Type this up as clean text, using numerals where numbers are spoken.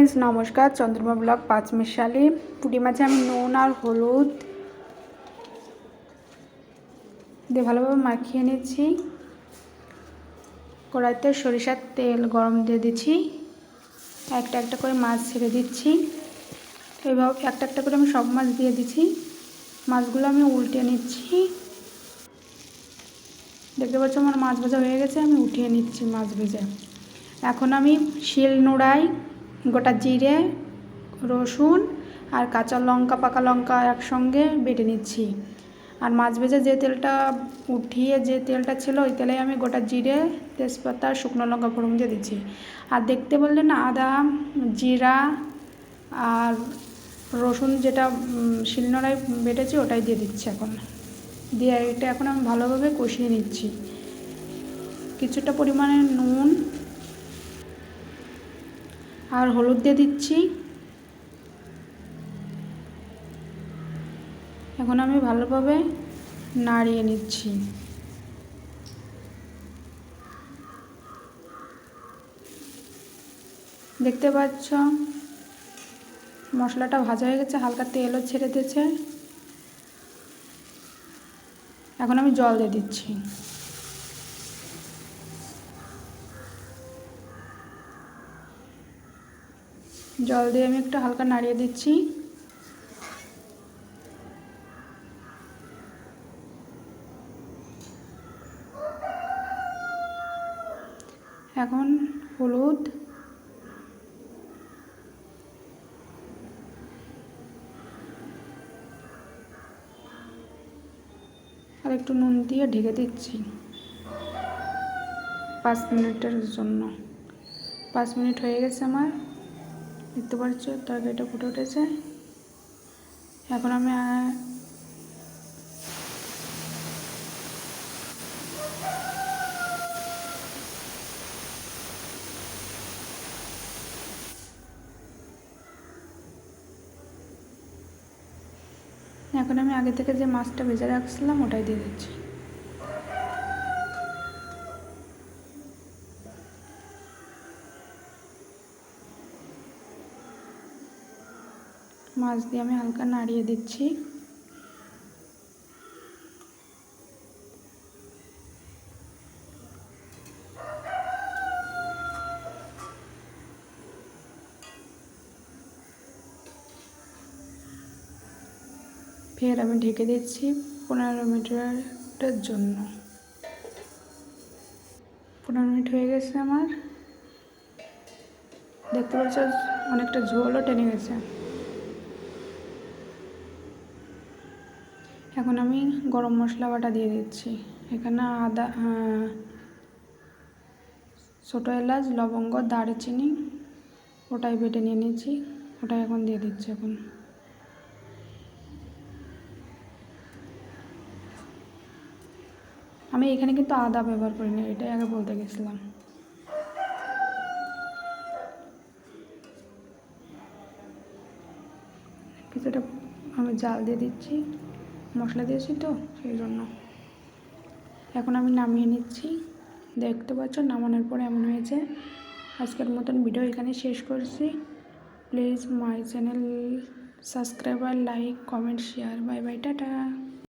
Friends, নমস্কার। চন্দ্রমা blog পাঁচমিশালি পুঁটি মাছে আমি নুন আর হলুদ দিয়ে ভালোভাবে মাখিয়ে নিচ্ছি। কড়াইতে সরিষার তেল গরম দিয়ে দিচ্ছি, একটা একটা করে মাছ ছেড়ে দিচ্ছি। এইভাবে একটা একটা করে আমি সব মাছ দিয়ে দিচ্ছি। মাছগুলো আমি উল্টে নিচ্ছি। দেখতে পাচ্ছ আমার মাছ ভাজা হয়ে গেছে, আমি উঠিয়ে নিচ্ছি মাছ ভেজে। এখন আমি শিল নোড়ায় গোটা জিরে, রসুন আর কাঁচা লঙ্কা, পাকা লঙ্কা একসঙ্গে বেটে নিচ্ছি। আর মাছ ভেজে যে তেলটা উঠিয়ে যে তেলটা ছিল ওই তেলে আমি গোটা জিরে, তেজপাতা, শুকনো লঙ্কা ফোড়ন দিয়ে দিচ্ছি। আর দেখতে বললেন আদা, জিরা আর রসুন যেটা শিলনোড়ায় বেটেছি ওটাই দিয়ে দিচ্ছি। এখন দিয়ে এটা এখন আমি ভালোভাবে কষিয়ে নিচ্ছি। কিছুটা পরিমাণে নুন আর হলুদ দিয়ে দিচ্ছি। এখন আমি ভালোভাবে নাড়িয়ে নিচ্ছি। দেখতে পাচ্ছ মশলাটা ভাজা হয়ে গেছে, হালকা তেলও ছেড়ে দিয়েছে। এখন আমি জল দিয়ে দিচ্ছি। জল দিয়ে আমি একটু হালকা নাড়িয়ে দিচ্ছি। এখন হলুদ, আর একটু নুন দিয়ে ঢেকে দিচ্ছি 5 মিনিটের জন্য। 5 মিনিট হয়ে গেছে আমার, দেখতে পাচ্ছ তরকারিটা ফুটে উঠেছে। এখন আমি আগে থেকে যে মাছটা ভেজে রাখছিলাম ওটাই দিয়ে দিচ্ছি। মাছ দিয়ে আমি হালকা নাড়িয়ে দিচ্ছি। ফের আমি ঢেকে দিচ্ছি 15 মিনিটের জন্য। 15 মিনিট হয়ে গেছে আমার, দেখতে পাচ্ছ অনেকটা ঝোলও টেনে গেছে। এখন আমি গরম মশলা বাটা দিয়ে দিচ্ছি। এখানে আদা, ছোটো এলাচ, লবঙ্গ, দারচিনি ওটাই বেটে নিয়ে নিয়েছি, ওটাই এখন দিয়ে দিচ্ছি। এখন আমি এখানে কিন্তু আদা ব্যবহার করিনি, এটাই আগে বলতে গেছিলাম। কিছুটা আমি জাল দিয়ে দিচ্ছি, মশলা দিয়েছি তো সেই জন্য। এখন আমি নামিয়ে নিচ্ছি। দেখতে পাচ্ছ নামানোর পরে এমন হয়েছে। আজকের মতন ভিডিও এখানে শেষ করছি। প্লিজ মাই চ্যানেল সাবস্ক্রাইব আর like, comment, share. Bye bye, tata.